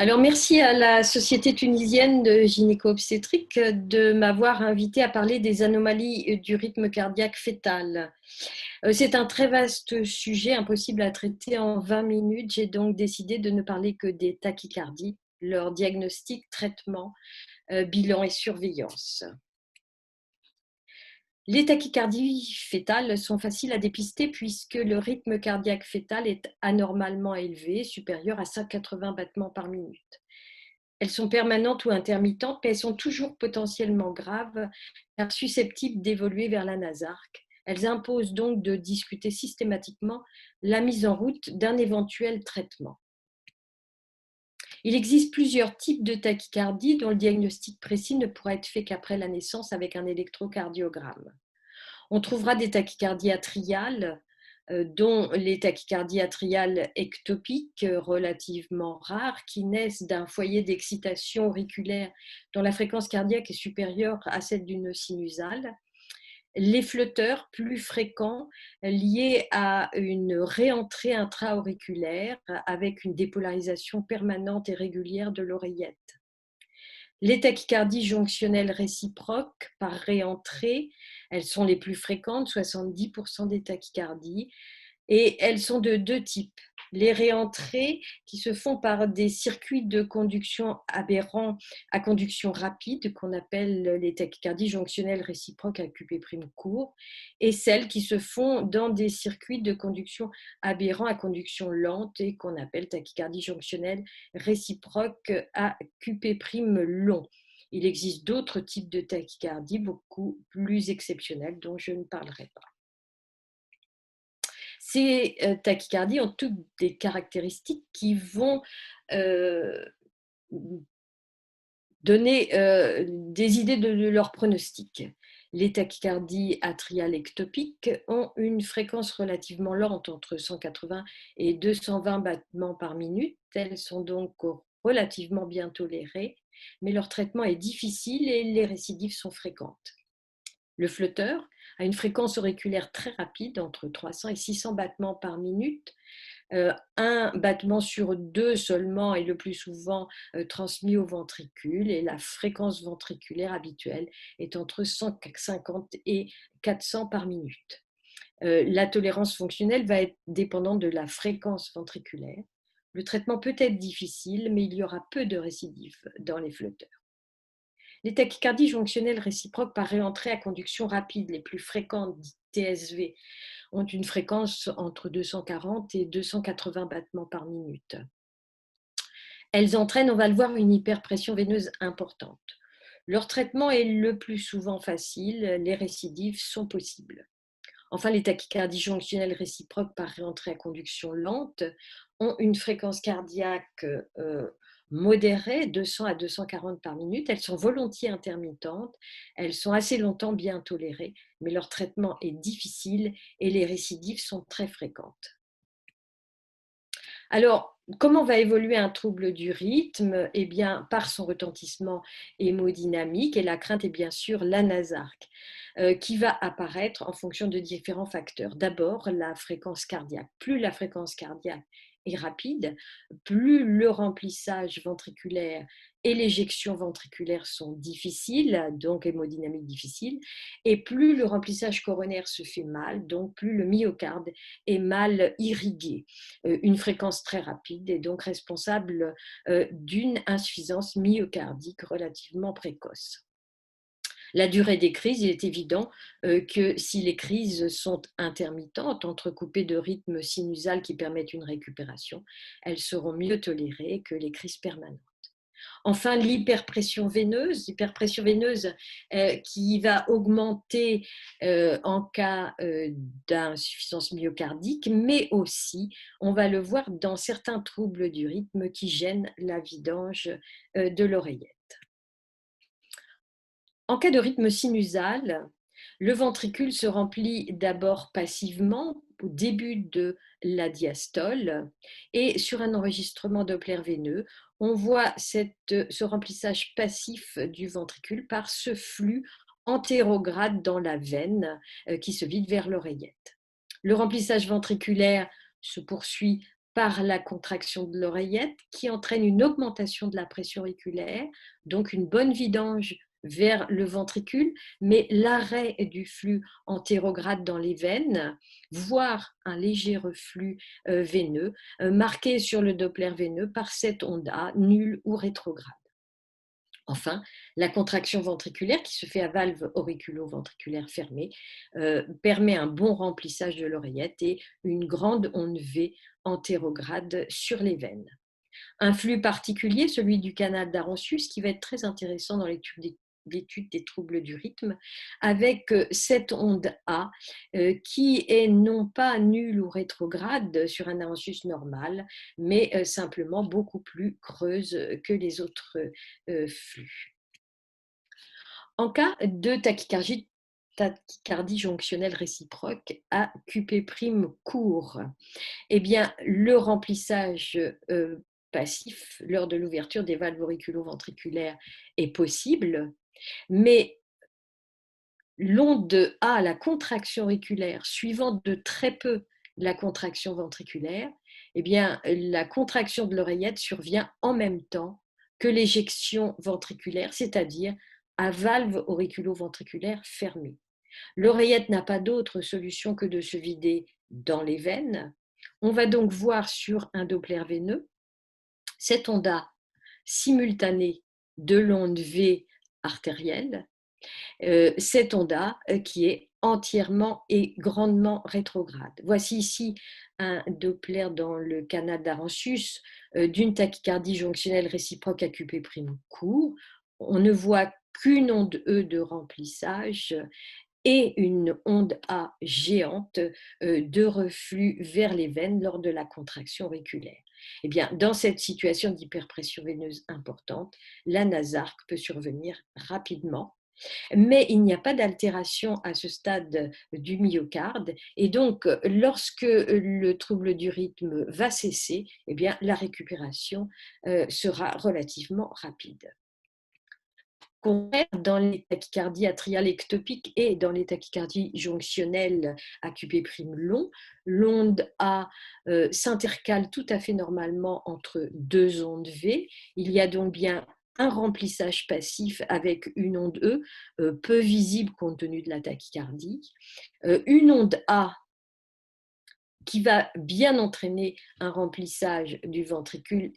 Alors, merci à la Société tunisienne de gynéco-obstétrique de m'avoir invité à parler des anomalies du rythme cardiaque fœtal. C'est un très vaste sujet, impossible à traiter en 20 minutes. J'ai donc décidé de ne parler que des tachycardies, leur diagnostic, traitement, bilan et surveillance. Les tachycardies fœtales sont faciles à dépister puisque le rythme cardiaque fœtal est anormalement élevé, supérieur à 180 battements par minute. Elles sont permanentes ou intermittentes, mais elles sont toujours potentiellement graves, car susceptibles d'évoluer vers la nasarque. Elles imposent donc de discuter systématiquement la mise en route d'un éventuel traitement. Il existe plusieurs types de tachycardie dont le diagnostic précis ne pourra être fait qu'après la naissance avec un électrocardiogramme. On trouvera des tachycardies atriales, dont les tachycardies atriales ectopiques, relativement rares, qui naissent d'un foyer d'excitation auriculaire dont la fréquence cardiaque est supérieure à celle d'une sinusale. Les flotteurs, plus fréquents, liés à une réentrée intra-auriculaire avec une dépolarisation permanente et régulière de l'oreillette. Les tachycardies jonctionnelles réciproques par réentrée, elles sont les plus fréquentes, 70% des tachycardies, et elles sont de deux types. Les réentrées qui se font par des circuits de conduction aberrants à conduction rapide, qu'on appelle les tachycardies jonctionnelles réciproques à QP' court, et celles qui se font dans des circuits de conduction aberrants à conduction lente et qu'on appelle tachycardie jonctionnelle réciproque à QP' long. Il existe d'autres types de tachycardie beaucoup plus exceptionnels dont je ne parlerai pas. Ces tachycardies ont toutes des caractéristiques qui vont donner des idées de leur pronostic. Les tachycardies atriales ectopiques ont une fréquence relativement lente, entre 180 et 220 battements par minute. Elles sont donc relativement bien tolérées, mais leur traitement est difficile et les récidives sont fréquentes. Le flotteur a une fréquence auriculaire très rapide, entre 300 et 600 battements par minute. Un battement sur deux seulement est le plus souvent transmis au ventricule et la fréquence ventriculaire habituelle est entre 150 et 400 par minute. La tolérance fonctionnelle va être dépendante de la fréquence ventriculaire. Le traitement peut être difficile, mais il y aura peu de récidives dans les flotteurs. Les tachycardies jonctionnelles réciproques par réentrée à conduction rapide, les plus fréquentes, TSV, ont une fréquence entre 240 et 280 battements par minute. Elles entraînent, on va le voir, une hyperpression veineuse importante. Leur traitement est le plus souvent facile, les récidives sont possibles. Enfin, les tachycardies jonctionnelles réciproques par réentrée à conduction lente ont une fréquence cardiaque modérée, 200 à 240 par minute. Elles sont volontiers intermittentes, elles sont assez longtemps bien tolérées, mais leur traitement est difficile et les récidives sont très fréquentes. Alors, comment va évoluer un trouble du rythme? Eh bien, par son retentissement hémodynamique, et la crainte est bien sûr la nasarque, qui va apparaître en fonction de différents facteurs. D'abord, la fréquence cardiaque. Plus la fréquence cardiaque est rapide, plus le remplissage ventriculaire et l'éjection ventriculaire sont difficiles, donc hémodynamique difficile, et plus le remplissage coronaire se fait mal, donc plus le myocarde est mal irrigué. Une fréquence très rapide est donc responsable d'une insuffisance myocardique relativement précoce. La durée des crises, il est évident que si les crises sont intermittentes, entrecoupées de rythmes sinusales qui permettent une récupération, elles seront mieux tolérées que les crises permanentes. Enfin, l'hyperpression veineuse qui va augmenter en cas d'insuffisance myocardique, mais aussi, on va le voir, dans certains troubles du rythme qui gênent la vidange de l'oreillette. En cas de rythme sinusal, le ventricule se remplit d'abord passivement au début de la diastole et sur un enregistrement Doppler veineux, on voit ce remplissage passif du ventricule par ce flux antérograde dans la veine qui se vide vers l'oreillette. Le remplissage ventriculaire se poursuit par la contraction de l'oreillette qui entraîne une augmentation de la pression auriculaire, donc une bonne vidange vers le ventricule, mais l'arrêt du flux antérograde dans les veines, voire un léger reflux veineux, marqué sur le Doppler veineux par cette onde A nulle ou rétrograde. Enfin, la contraction ventriculaire qui se fait à valve auriculo-ventriculaire fermée permet un bon remplissage de l'oreillette et une grande onde V antérograde sur les veines. Un flux particulier, celui du canal d'Arencius, qui va être très intéressant dans l'étude des troubles du rythme, avec cette onde A qui est non pas nulle ou rétrograde sur un Arencius normal, mais simplement beaucoup plus creuse que les autres flux. En cas de tachycardie jonctionnelle réciproque à QP' court, eh bien, le remplissage passif lors de l'ouverture des valves auriculo-ventriculaires est possible, mais l'onde A, la contraction auriculaire, suivant de très peu la contraction ventriculaire, eh bien, la contraction de l'oreillette survient en même temps que l'éjection ventriculaire, c'est-à-dire à valve auriculo-ventriculaire fermée. L'oreillette n'a pas d'autre solution que de se vider dans les veines. On va donc voir sur un Doppler veineux cette onde A simultanée de l'onde V artérielle, cette onde A qui est entièrement et grandement rétrograde. Voici ici un Doppler dans le canal d'Arencius d'une tachycardie jonctionnelle réciproque à QP' court. On ne voit qu'une onde E de remplissage et une onde A géante de reflux vers les veines lors de la contraction auriculaire. Eh bien, dans cette situation d'hyperpression veineuse importante, la nasarque peut survenir rapidement, mais il n'y a pas d'altération à ce stade du myocarde, et donc lorsque le trouble du rythme va cesser, eh bien, la récupération sera relativement rapide. Contraire, dans les tachycardies atriales ectopiques et dans les tachycardies jonctionnelles à QP' long, l'onde A s'intercale tout à fait normalement entre deux ondes V. Il y a donc bien un remplissage passif avec une onde E, peu visible compte tenu de la tachycardie, une onde A qui va bien entraîner un remplissage du ventricule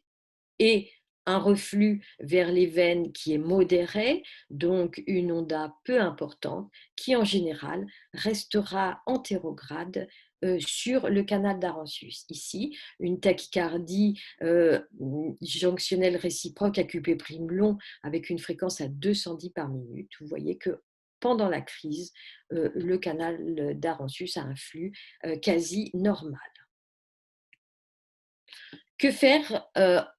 et un reflux vers les veines qui est modéré, donc une onde A peu importante, qui en général restera antérograde sur le canal d'Arencius. Ici, une tachycardie jonctionnelle réciproque à QP' long avec une fréquence à 210 par minute. Vous voyez que pendant la crise, le canal d'Arencius a un flux quasi normal. Que faire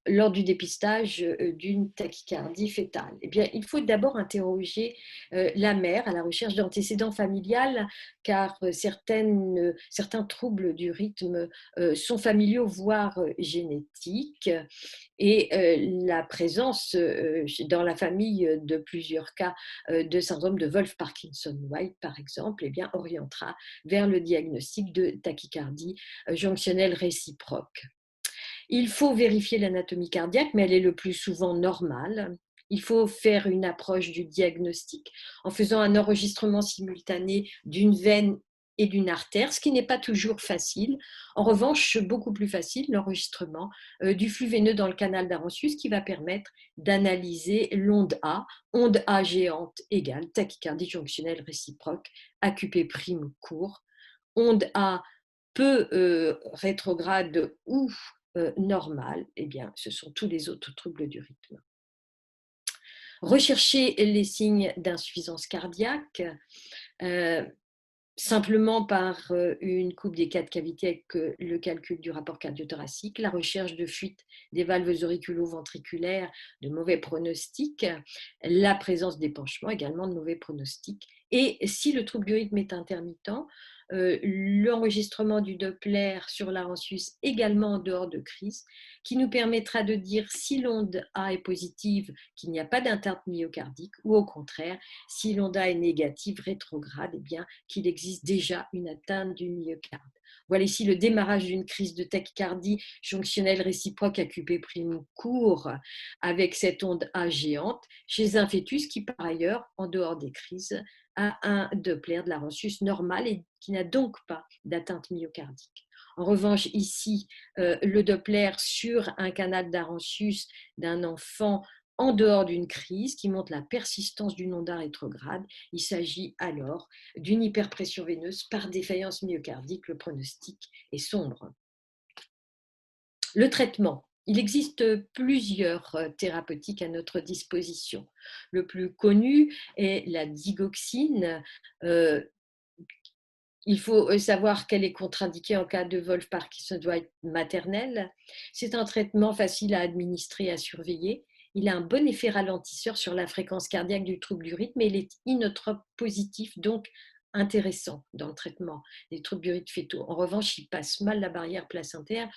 lors du dépistage d'une tachycardie fœtale? Eh bien, il faut d'abord interroger la mère à la recherche d'antécédents familiales, car certains troubles du rythme sont familiaux, voire génétiques, et la présence dans la famille de plusieurs cas de syndrome de Wolff-Parkinson-White, par exemple, eh bien, orientera vers le diagnostic de tachycardie jonctionnelle réciproque. Il faut vérifier l'anatomie cardiaque, mais elle est le plus souvent normale. Il faut faire une approche du diagnostic en faisant un enregistrement simultané d'une veine et d'une artère, ce qui n'est pas toujours facile. En revanche, beaucoup plus facile, l'enregistrement du flux veineux dans le canal d'Arencius qui va permettre d'analyser l'onde A géante égale tachycardie jonctionnelle réciproque, AQP' court, onde A peu rétrograde ou normale, eh bien, ce sont tous les autres troubles du rythme. Rechercher les signes d'insuffisance cardiaque, simplement par une coupe des quatre cavités avec le calcul du rapport cardio-thoracique, la recherche de fuite des valves auriculo-ventriculaires de mauvais pronostic, la présence d'épanchement également de mauvais pronostic, Et si le trouble du rythme est intermittent, l'enregistrement du Doppler sur la suisse également en dehors de crise, qui nous permettra de dire si l'onde A est positive, qu'il n'y a pas d'atteinte myocardique, ou au contraire, si l'onde A est négative, rétrograde, eh bien, qu'il existe déjà une atteinte du myocarde. Voilà ici le démarrage d'une crise de tachycardie jonctionnelle réciproque AQP prime court avec cette onde A géante chez un fœtus qui, par ailleurs, en dehors des crises, a un Doppler de Laurentius normal et qui n'a donc pas d'atteinte myocardique. En revanche, ici, le Doppler sur un canal d'Arancius d'un enfant en dehors d'une crise qui montre la persistance d'une onde rétrograde. Il s'agit alors d'une hyperpression veineuse par défaillance myocardique. Le pronostic est sombre. Le traitement. Il existe plusieurs thérapeutiques à notre disposition. Le plus connu est la digoxine. Il faut savoir qu'elle est contre-indiquée en cas de Wolff-Parkinson-White maternel. C'est un traitement facile à administrer et à surveiller. Il a un bon effet ralentisseur sur la fréquence cardiaque du trouble du rythme et il est inotrope positif, donc intéressant dans le traitement des troubles du rythme fœtaux. En revanche, il passe mal la barrière placentaire,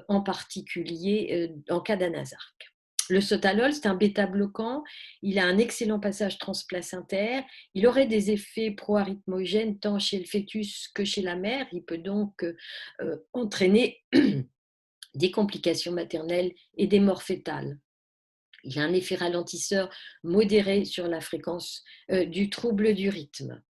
en particulier en cas d'anasarque. Le sotalol, c'est un bêta-bloquant. Il a un excellent passage transplacentaire. Il aurait des effets pro-arythmogènes tant chez le fœtus que chez la mère. Il peut donc entraîner des complications maternelles et des morts fœtales. Il a un effet ralentisseur modéré sur la fréquence du trouble du rythme.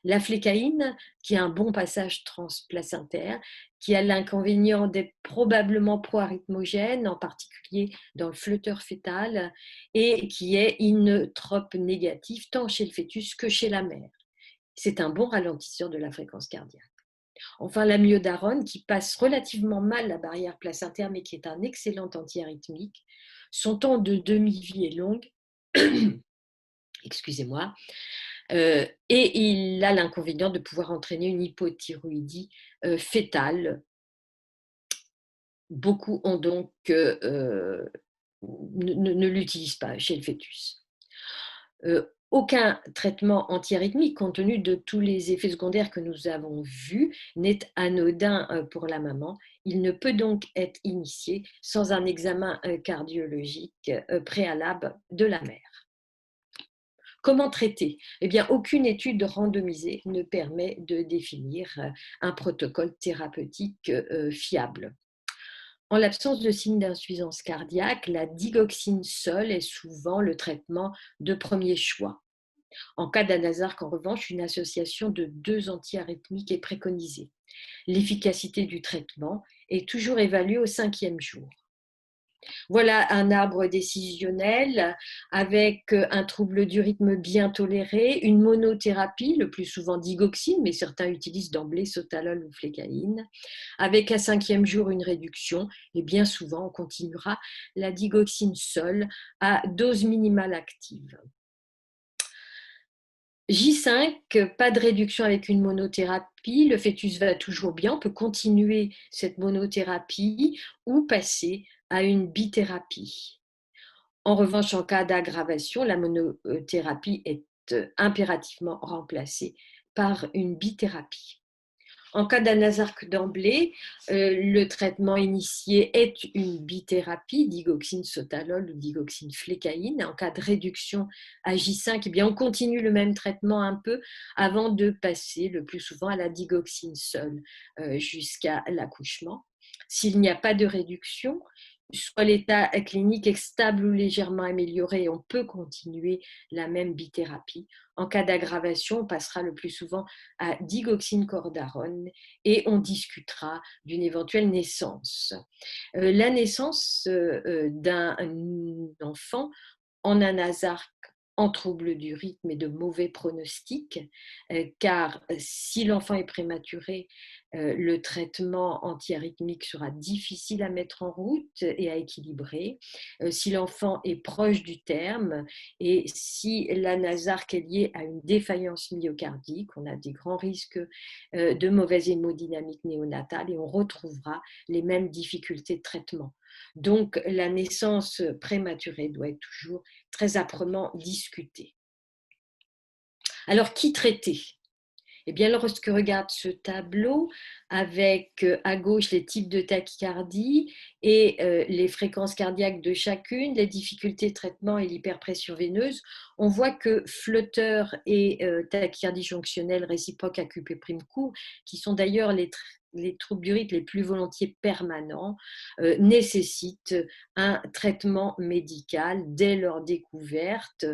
La flécaïne, qui a un bon passage transplacentaire, qui a l'inconvénient d'être probablement pro-arythmogène, en particulier dans le flotteur fœtal, et qui est inotrope négatif tant chez le fœtus que chez la mère. C'est un bon ralentisseur de la fréquence cardiaque. Enfin, l'amiodarone, qui passe relativement mal la barrière placentaire, mais qui est un excellent antiarythmique. Son temps de demi-vie est long. Excusez-moi. Et il a l'inconvénient de pouvoir entraîner une hypothyroïdie fœtale. Beaucoup ont donc ne l'utilisent pas chez le fœtus. Aucun traitement antiarythmique, compte tenu de tous les effets secondaires que nous avons vus, n'est anodin pour la maman. Il ne peut donc être initié sans un examen cardiologique préalable de la mère. Comment traiter? Eh bien, aucune étude randomisée ne permet de définir un protocole thérapeutique fiable. En l'absence de signes d'insuffisance cardiaque, la digoxine seule est souvent le traitement de premier choix. En cas d'anasarque, en revanche, une association de 2 antiarythmiques est préconisée. L'efficacité du traitement est toujours évaluée au 5e jour. Voilà un arbre décisionnel avec un trouble du rythme bien toléré, une monothérapie, le plus souvent digoxine, mais certains utilisent d'emblée sotalol ou flécaïne, avec à 5e jour une réduction, et bien souvent on continuera la digoxine seule à dose minimale active. J5, pas de réduction avec une monothérapie, le fœtus va toujours bien, on peut continuer cette monothérapie ou passer à une bithérapie. En revanche, en cas d'aggravation, la monothérapie est impérativement remplacée par une bithérapie. En cas d'anasarque d'emblée, le traitement initié est une bithérapie, digoxine sotalol ou digoxine flécaïne. En cas de réduction à J5, eh bien, on continue le même traitement un peu avant de passer le plus souvent à la digoxine seule jusqu'à l'accouchement. S'il n'y a pas de réduction, soit l'état clinique est stable ou légèrement amélioré, on peut continuer la même bithérapie. En cas d'aggravation, on passera le plus souvent à digoxine-cordarone et on discutera d'une éventuelle naissance. La naissance d'un enfant en anasarque, en trouble du rythme et de mauvais pronostics, car si l'enfant est prématuré, le traitement antiarythmique sera difficile à mettre en route et à équilibrer. Si l'enfant est proche du terme et si l'anasarque est liée à une défaillance myocardique, on a des grands risques de mauvaise hémodynamique néonatale et on retrouvera les mêmes difficultés de traitement. Donc, la naissance prématurée doit être toujours très âprement discutée. Alors, qui traiter? Eh bien, lorsque regarde ce tableau avec à gauche les types de tachycardie et les fréquences cardiaques de chacune, les difficultés de traitement et l'hyperpression veineuse, on voit que flotteur et tachycardie jonctionnelle réciproque à QP' court, qui sont d'ailleurs les troubles du rythme les plus volontiers permanents, nécessitent un traitement médical dès leur découverte,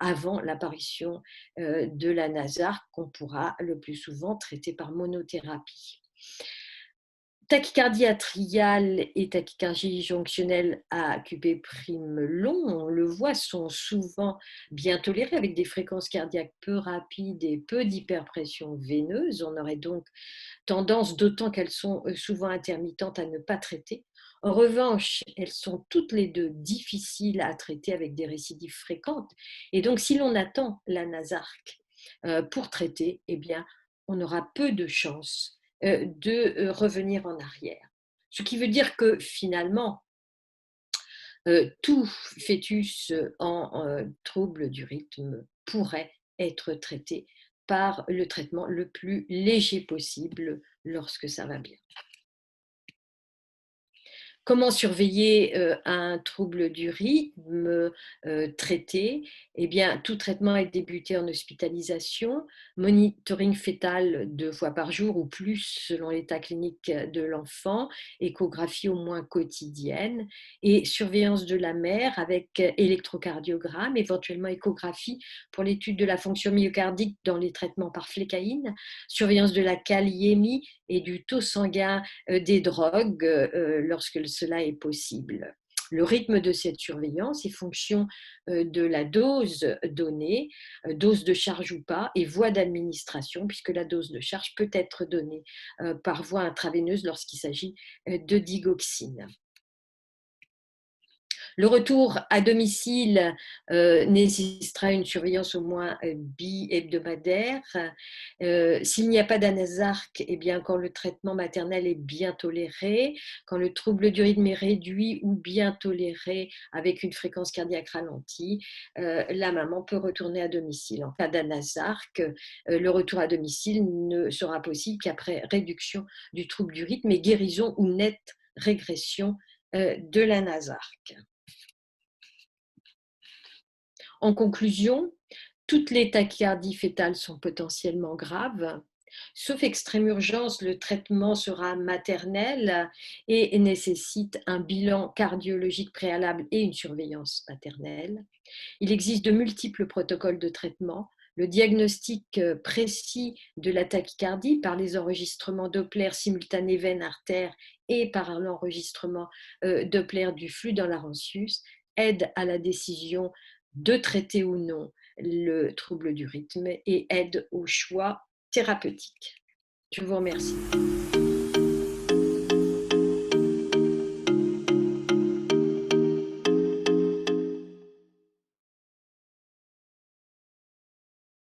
avant l'apparition de la NASAR qu'on pourra le plus souvent traiter par monothérapie. Tachycardie atriale et tachycardie jonctionnelle à QP' long, on le voit, sont souvent bien tolérées avec des fréquences cardiaques peu rapides et peu d'hyperpression veineuse. On aurait donc tendance, d'autant qu'elles sont souvent intermittentes, à ne pas traiter. En revanche, elles sont toutes les deux difficiles à traiter avec des récidives fréquentes. Et donc, si l'on attend la NASARC pour traiter, eh bien, on aura peu de chances de revenir en arrière. Ce qui veut dire que finalement, tout fœtus en trouble du rythme pourrait être traité par le traitement le plus léger possible lorsque ça va bien. Comment surveiller un trouble du rythme traité? Eh bien, tout traitement est débuté en hospitalisation, monitoring fœtal 2 fois par jour ou plus selon l'état clinique de l'enfant, échographie au moins quotidienne et surveillance de la mère avec électrocardiogramme, éventuellement échographie pour l'étude de la fonction myocardique dans les traitements par flécaïne, surveillance de la kaliémie et du taux sanguin des drogues lorsque cela est possible. Le rythme de cette surveillance est fonction de la dose donnée, dose de charge ou pas, et voie d'administration, puisque la dose de charge peut être donnée par voie intraveineuse lorsqu'il s'agit de digoxine. Le retour à domicile nécessitera une surveillance au moins bi-hebdomadaire. S'il n'y a pas d'anasarque, eh bien, quand le traitement maternel est bien toléré, quand le trouble du rythme est réduit ou bien toléré avec une fréquence cardiaque ralentie, la maman peut retourner à domicile. En cas d'anasarque, le retour à domicile ne sera possible qu'après réduction du trouble du rythme et guérison ou nette régression de l'anasarque. En conclusion, toutes les tachycardies fœtales sont potentiellement graves. Sauf extrême urgence, le traitement sera maternel et nécessite un bilan cardiologique préalable et une surveillance maternelle. Il existe de multiples protocoles de traitement. Le diagnostic précis de la tachycardie par les enregistrements Doppler simultanés veine-artère et par l'enregistrement Doppler du flux dans larynxus aide à la décision de traiter ou non le trouble du rythme et aide au choix thérapeutique. Je vous remercie.